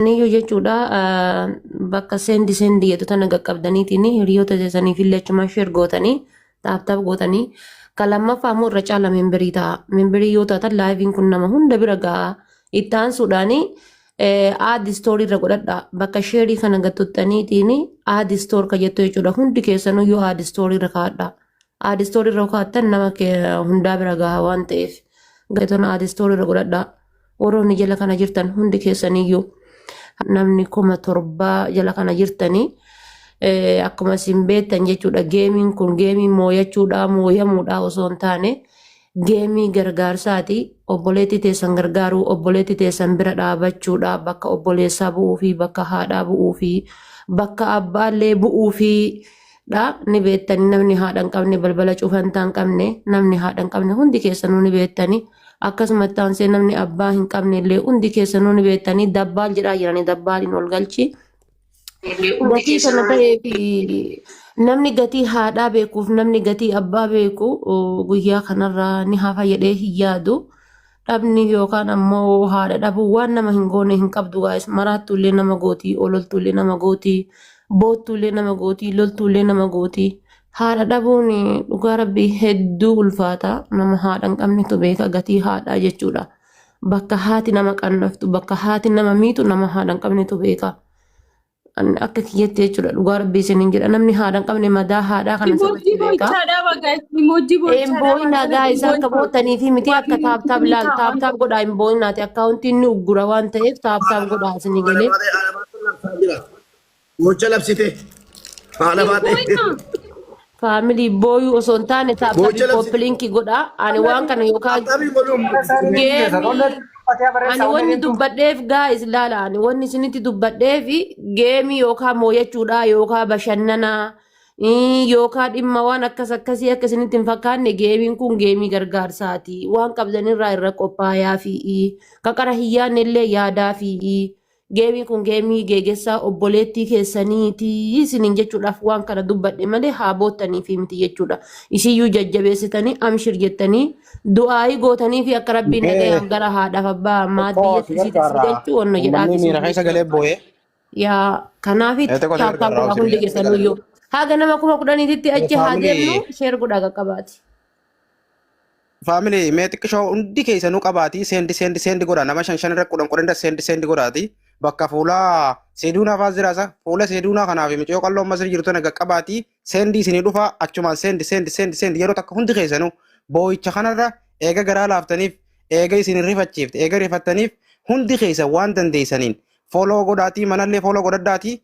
Niyyuu jechuudha bakka sendi jedhu tana qaqqabdaniitiin hiriyoota keessanii fi lachuma shir gootanii taaptaap gootanii kan lammaffaa immoo irra caala membirii ta'a. Membirii yoo taatan laayiviin kun nama hunda bira ga'a. Itti aansuudhaanii aadi istoorii irra godhadha. Bakka sheerii kana gattuttaniitiin aadi istoor ka jettu jechuudha. Hundi keessanuyyuu aadi istoorii irra kaa'adha. Aadi istoorii irra kaa'attan nama hundaa bira ga'a waan ta'eef. Gattoon aadi istoorii irra godhadha. Warroonni jala kana jirtan hundi keessaniyyuu. Namni 7,000 jala kana jirtanii akkuma isin beektan jechuudha. Geemiin kun geemii mooyachuudha mooyamuudha osoo hin taane geemii gargaarsaati. Obboleetti teessan gargaaruu obboleetti teessan bira dhaabachuudha. Bakka obboleessaa bu'uu fi bakka haadhaa bu'uu fi bakka abbaallee bu'uu fi ni beektanii namni haadha hin qabne balbala cufantaa hin qabne namni haadha hin qabne hundi keessanuu ni beektanii. Akkasumas taansee namni abbaa hin qabne illee hundi keessanuu ni beektanii dabbaal jedhaa jiranii dabbaaliin ol galchi. Gatii kana ta'eef namni gatii haadhaa beekuuf namni gatii abbaa beeku guyyaa kanarraa ni hafa jedhee hin yaadu. Dhabni yookaan ammoo haadha dhabuu waan nama hin goone hin qabdu gaa'is maraattuullee nama gootii ololtuullee nama gootii boottuullee nama gootii loltuullee nama gootii. Haadha dhabuun dhugaa rabbii hedduu ulfaata. Nama haadha hin qabnetu beeka gatii haadhaa jechuudha. Bakka haati nama qannaftu bakka haati nama miitu nama haadha hin qabnetu beeka. Akka kiyyetti jechuudha dhugaa rabbii isiniin jedha namni haadha hin qabne madaa haadhaa kana sirriitti beeka. Imbooyinaa gaa isaa akka bootanii fi miti akka taaptaap laal taaptaap godhaa imbooyinaati akkaawuntiin ni uggura waan ta'eef taaptaap godhaa isinii galee. Gocha labsite haala baatee. Family boy osoo hin taane taaptaap koppiliinki godhaa. Ani waan kana yookaan ani wanni dubbadheef gaa'is laala ani wanni isinitti dubbadheef geemii yookaan mooyachuudha yookaan bashannanaa yookaan dhimma waan akkasii akka isinitti hin fakkaanne geemiin kun geemii gargaarsaati. Waan qabdanirraa irra qophaayaa fi qaqara hin yaadne illee yaadaa fi geemiin kun geemii geegessaa obboleettii keessaniiti isiniin jechuudhaaf waan kana dubbadhe malee haa boottanii fi miti jechuudha. Isiyyuu jajjabeessitanii amshir jettanii du'aayii gootanii fi akka rabbiin dhaga'an gara haadhaaf abbaa maatii jettisiitti jechuu wanna jedhaa. Yaa kanaaf taaptaap godhaa hundi keessanuyyuu. Haga nama 10,000 achi haa deemnu sheer godhaa qaqqabaati. Family mee xiqqishoo hundi keessanuu qabaati sendi godhaa nama 5 irra 10 sendi godhaati. Bakka fuula seeduunaa fa'aa jiraasa fuula seeduunaa kanaaf mucayyoo qalloo masir jirtu naga qabaati sendi isinii dhufa achumaan sendi yeroo takka hundi keessanuu boo'icha kanarra eega garaa laaftaniif eega isin rifachiifte eega rifattaniif hundi keessa waan dandeessaniin fooloo godhaatii manallee fooloo godhadhaatii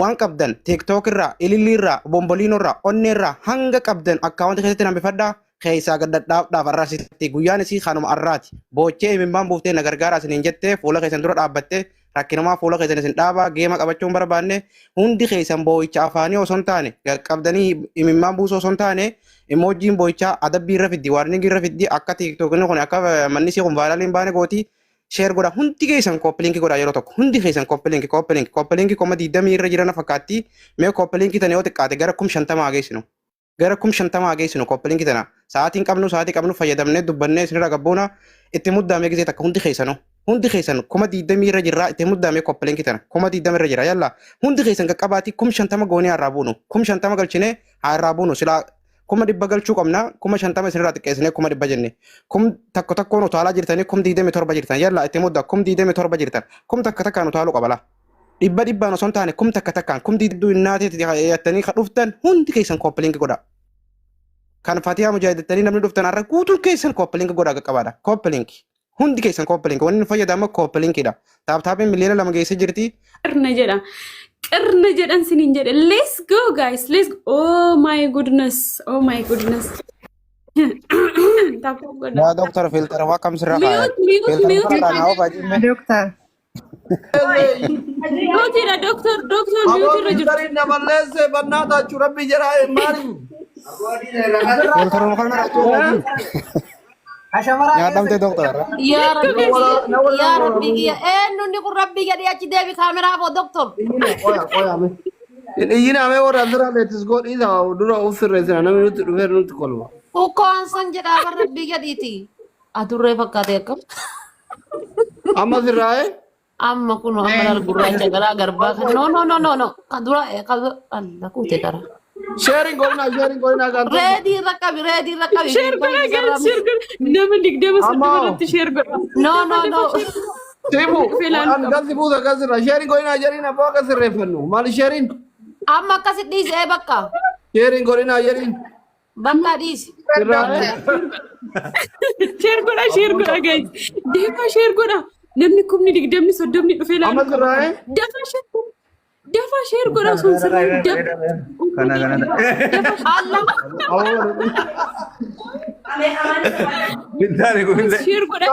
waan qabdan tiktook irraa ilillii irraa bomboliinoo irraa onnee irraa hanga qabdan akkaawwanti keessatti nambifadhaa keessaa gaddadhaaf arraasitti guyyaan isii kanuma arraati boochee imimmaan buuftee na gargaaraa isiniin jettee fuula keessan dura dhaabbattee rakkinumaa fuula keessan isin dhaabaa geema qabachuun barbaanne hundi keessan boo'icha afaanii osoo hin taane qabdanii imimmaan buusoo osoo hin taane imoojiin boo'ichaa adabbii irra fiddi waarningii irra fiddi akka tiiktookiin kun akka manni isii kun vaayiraaliin baane gootii sheer godha hundi keessan koppiliinki godha yeroo tokko hundi keessan koppiliinki koma 20 irra jiran fakkaatti mee koppiliinki tana yoo xiqqaate gara 50 geessinu. Gara 50 geessinu koppiliinki tana sa'aatii qabnu fayyadamnee dubbannee isinirra gabbuuna itti muddaamee gisee takka hundi keessan kuma 20 irra jirraa itti muddaamee koppiliinki tana kuma 20 irra jira yalla hundi keessan qaqqabaati 50 goonee harraa buunu 50 galchinee harraa buunu silaa kuma 100 galchuu qabna kuma 50 isinirraa xiqqeessinee kuma 100 jenne takkoon utaalaa jirtanii kuma 27 jirtan yalla itti muddaa kuma 27 jirtan kuma takkaan utaaluu qabala. Dhibbaan osoo hin taane kum takkaan kum didduu innaateeti yattanii kan dhuftan hundi keessan koppiliinki godha. Kan Fatihaa mujaahidattanii namni dhuftan har'a guutuun keessan koppiliinki godha qaqqabaadha. Koppiliinki hundi keessan koppiliinki wanni fayyadamu koppiliinkiidha. Taaptaapiin miliyoona 2 geessee jirti. Qirna jedhan siniin jedhe. Let's go guys. Let's go. Oh my goodness. Yaa doktor filtara waa kam sirraa faaya. Mute. Doctor. Dari nama lese banata curabi jarai mari. Filter makan ya damte dokter. Ya Rabbi ya nundi kun Rabbi ya dia devi kamera apa doktor. Oya me. Ini ame ora andra letis god ida dura ufirre sana nami nut kolwa. Ukon sanjada Rabbi ya diti. Adurre fakate kam. Amma sirrae? Amma kun amma dal gurraacha garaa garbaa kan no kadura alla kute gara. Sharing godina kan. Ready rakabi. Share godha guys, share godha. Nama digdama saddeetti share godha. No. Sibu, an gazi buusa gasirra. Sharing godina jedhin abbaa gasirreeffannu. Maali sharing? Amma akkasit dhiisee bakka. Sharing godina jedhin. Bakka dhiisi. Share godha guys. Deemaa share godha. Namni kumni digdamni soddomni dhufee ilaalu. Amma sirraa Dafa share godha sun sirraa. Kana. Allah. Bintani kulle. Share godha.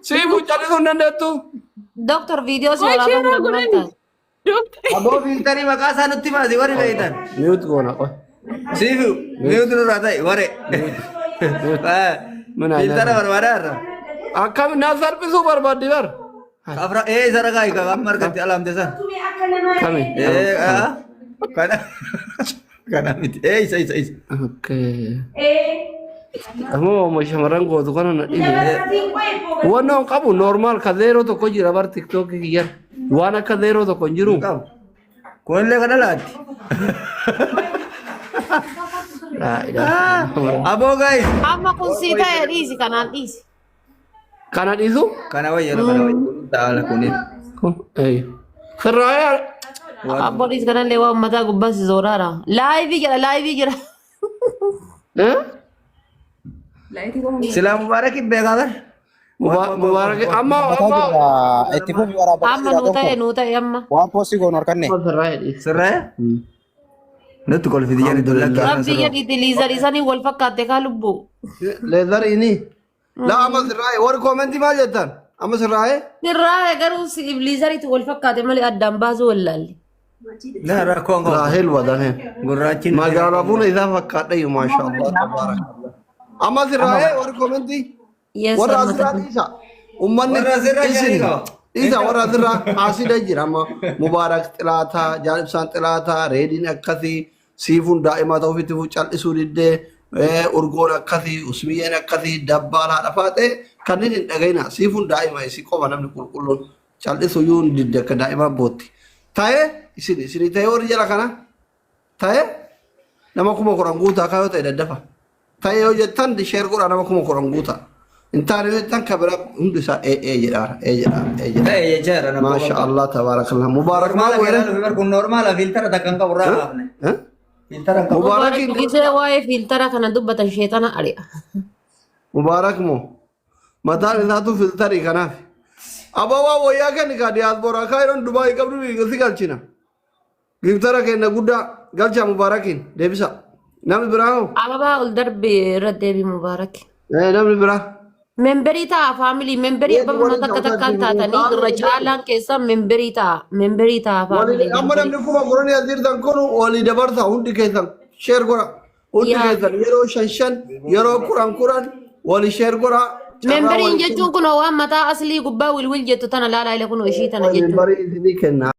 Sibu callisuun dandeettu. Doctor video si Wai share waraabamuu godha. danda'a. Aboo bintani maqaa isaa nutti baasi warri beektan. Mute goona qoy. Siifu mi'uutu nurraa ta'e warre. Bintana barbaadaa Akkam na salphisuu barbaaddi bar. Afra isa ragaa hiika amma argatti alamte san. Kami. Kana miti. Isa. Okay. Ammoo shamarran gootu kana na dhibe. Wannan qabu normal ka zeeroo tokko jira bar TikTok kiyyan. Waan akka zeeroo tokko hin jiru. Kunillee kana laatti. Aboo guys. Amma kun sii ta'e dhiisi kanaan dhiisi. Kana dhiisu? Kana wayya. Taala kunin. Sirraa Abbo dhiisi kanallee waan mataa gubbaa si zooraadha. Laayivii jira. Sila Mubarakin beekaa bar. Mubaarak amma itti fufi waraabaa. Amma nuu ta'e amma. Waan poostii goonu harkanne. Sirraa? Nutti kolfiti jedhani dollaggaa. Rabbi jedhiti liizanii wal fakkaatte kaa lubbuu. leezar ini. La amma sirraa warri koomentii maal jettan? Amma sirraa Sirraa garuu liizariitti wal fakkaate malee addaan baasuu wallaalle. Na rakkoon qabu. Raahel wadane. Gurraachin. Magaalaa fuula isaa fakkaadha iyyuu maashaallah tabaaraka. Amma sirraa warri koomentii. Yes. Warra asirraa dhiisa. Ummanni Warra asirraa isin dhiisa warra asirraa asida jira amma Mubaarak xilaataa jaalibsaan xilaataa reediin akkasii siifuun daa'imaa ta'uu ofitti cal'isuu diddee urgoon akkasii usmiyyeen akkasii dabbaan haadha faatee kanneen hin dhagayina siifuun daa'ima isii qofa namni qulqulluun cal'isuu yoo hin didde akka daa'imaa bootti. Ta'ee isinii ta'ee warri jala kana ta'ee nama 10,000 guutaa kaayoo ta'e daddafa. Ta'ee yoo jettan sheer godhaa nama 10,000 guutaa. Intaani jettan kabira hundi isaa jedhaara Ta'e jechaadha. Masha Allah tabarakallah Mubaarak maa weere Kun normaala filtara takkan qabu irraa baafne. Filtara qabu. Mubaarak Gisee waa'ee filtara kana dubbatan sheexana ari'a. Mubaarak moo mataan isaatu filtarii kanaaf abawaa wayyaa kenni kaa diyaasbooraa kaayiroon Dubaayii qabdu si galchina giftara kenna guddaa galcha Mubaarakiin deebisa namni biraa hoo Ababaa ol darbe irra deebi Mubaarak. namni biraa Memberii ta'a faamilii memberii abbaa takkaan taatanii irra caalaan keessa memberii ta'a faamilii. amma namni kuma qoranii asirtan kun walii dabarsa hundi keessan sheer godha hundi keessan yeroo 5 yeroo 10 walii sheer godha. Memberiin jechuun kun waan mataa aslii gubbaa wilwil jettu tana laalaa ila kun ishii tana jechuudha. Memberii isinii kenna.